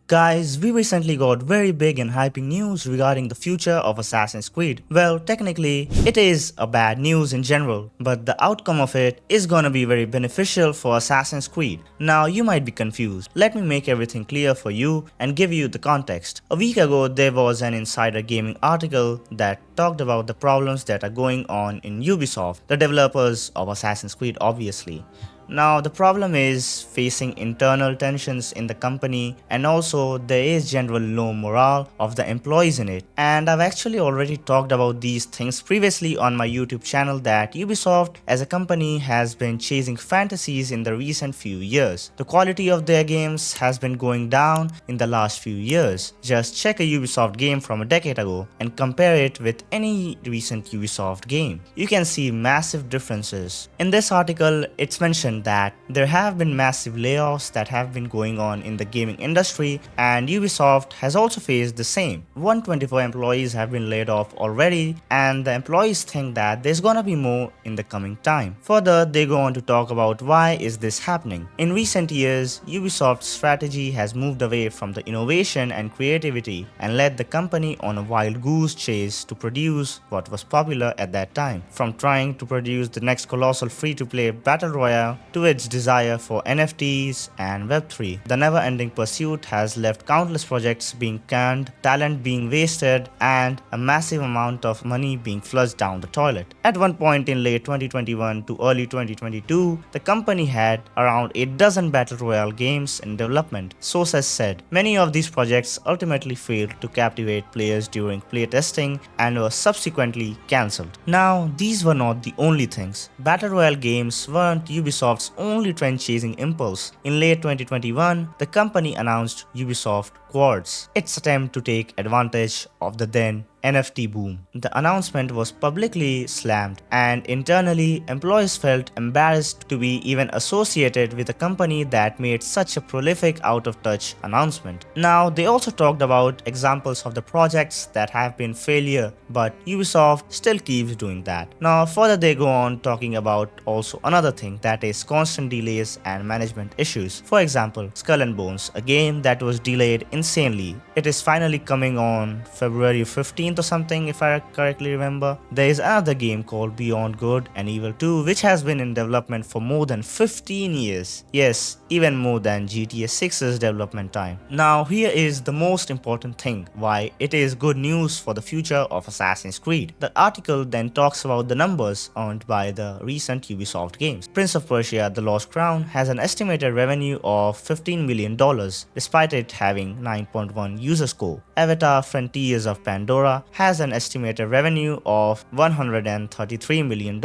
Guys, we recently got very big and hyping news regarding the future of Assassin's Creed. Well, technically, it is a bad news in general, but the outcome of it is gonna be very beneficial for Assassin's Creed. Now, you might be confused. Let me make everything clear for you and give you the context. A week ago, there was an Insider Gaming article that talked about the problems that are going on in Ubisoft, the developers of Assassin's Creed obviously. Now the problem is facing internal tensions in the company, and also there is general low morale of the employees in it. And I've actually already talked about these things previously on my YouTube channel that Ubisoft as a company has been chasing fantasies in the recent few years. The quality of their games has been going down in the last few years. Just check a Ubisoft game from a decade ago and compare it with any recent Ubisoft game. You can see massive differences. In this article, it's mentioned that there have been massive layoffs that have been going on in the gaming industry, and Ubisoft has also faced the same. 124 employees have been laid off already, and the employees think that there's gonna be more in the coming time. Further, they go on to talk about why is this happening. In recent years, Ubisoft's strategy has moved away from the innovation and creativity and led the company on a wild goose chase to produce what was popular at that time. From trying to produce the next colossal free-to-play battle royale to its desire for NFTs and Web3. The never-ending pursuit has left countless projects being canned, talent being wasted, and a massive amount of money being flushed down the toilet. At one point in late 2021 to early 2022, the company had around a dozen battle royale games in development. Sources said many of these projects ultimately failed to captivate players during playtesting and were subsequently cancelled. Now, these were not the only things. Battle royale games weren't Ubisoft's only trend-chasing impulse. In late 2021, the company announced Ubisoft Quartz, its attempt to take advantage of the then NFT boom. The announcement was publicly slammed, and internally, employees felt embarrassed to be even associated with a company that made such a prolific out-of-touch announcement. Now, they also talked about examples of the projects that have been failure, but Ubisoft still keeps doing that. Now, further they go on talking about also another thing, that is constant delays and management issues. For example, Skull and Bones, a game that was delayed insanely. It is finally coming on February 15th or something, if I correctly remember. There is another game called Beyond Good and Evil 2, which has been in development for more than 15 years. Yes, even more than GTA 6's development time. Now here is the most important thing, why it is good news for the future of Assassin's Creed. The article then talks about the numbers earned by the recent Ubisoft games. Prince of Persia: The Lost Crown has an estimated revenue of $15 million, despite it having 9.1 user score. Avatar: Frontiers of Pandora has an estimated revenue of $133 million,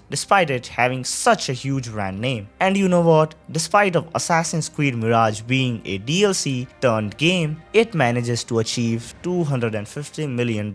despite it having such a huge brand name. And you know what? Despite of Assassin's Creed Mirage being a DLC turned game, it manages to achieve $250 million,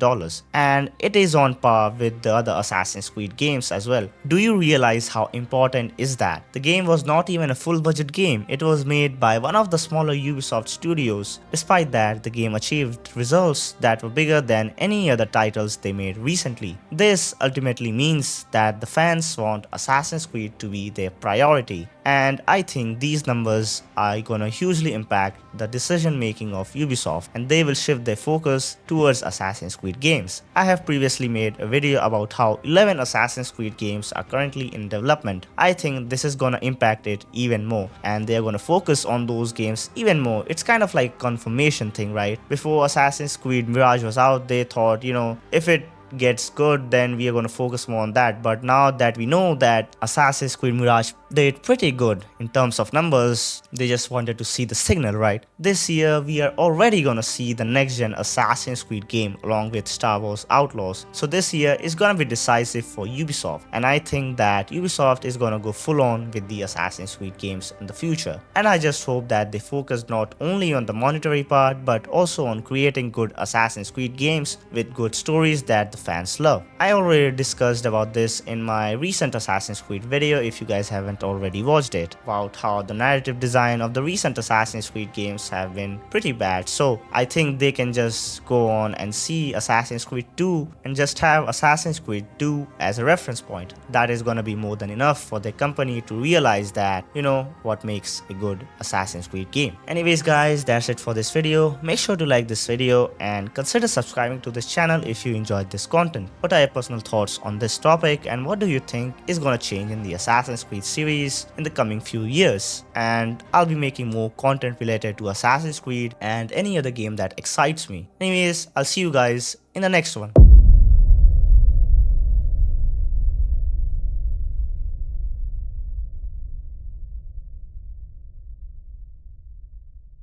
and it is on par with the other Assassin's Creed games as well. Do you realize how important is that? The game was not even a full budget game. It was made by one of the smaller Ubisoft studios. Despite that, the game achieved results that were bigger than any other titles they made recently. This ultimately means that the fans want Assassin's Creed to be their priority, and I think these numbers are gonna hugely impact the decision making of Ubisoft, and they will shift their focus towards Assassin's Creed games. I have previously made a video about how 11 Assassin's Creed games are currently in development. I think this is gonna impact it even more, and they're gonna focus on those games even more. It's kind of like confirmation thing, right? Before Assassin's Creed Mirage was out, they thought, if it gets good, then we are going to focus more on that. But now that we know that Assassin's Creed Mirage did pretty good in terms of numbers, they just wanted to see the signal, right? This year, we are already going to see the next-gen Assassin's Creed game along with Star Wars Outlaws. So this year is going to be decisive for Ubisoft, and I think that Ubisoft is going to go full-on with the Assassin's Creed games in the future. And I just hope that they focus not only on the monetary part, but also on creating good Assassin's Creed games with good stories that the fans love. I already discussed about this in my recent Assassin's Creed video if you guys haven't already watched it, about how the narrative design of the recent Assassin's Creed games have been pretty bad. So I think they can just go on and see Assassin's Creed 2 and just have Assassin's Creed 2 as a reference point. That is gonna be more than enough for the company to realize that, what makes a good Assassin's Creed game. Anyways guys, that's it for this video. Make sure to like this video and consider subscribing to this channel if you enjoyed this content. What are your personal thoughts on this topic, and what do you think is gonna change in the Assassin's Creed series in the coming few years? And I'll be making more content related to Assassin's Creed and any other game that excites me. Anyways, I'll see you guys in the next one.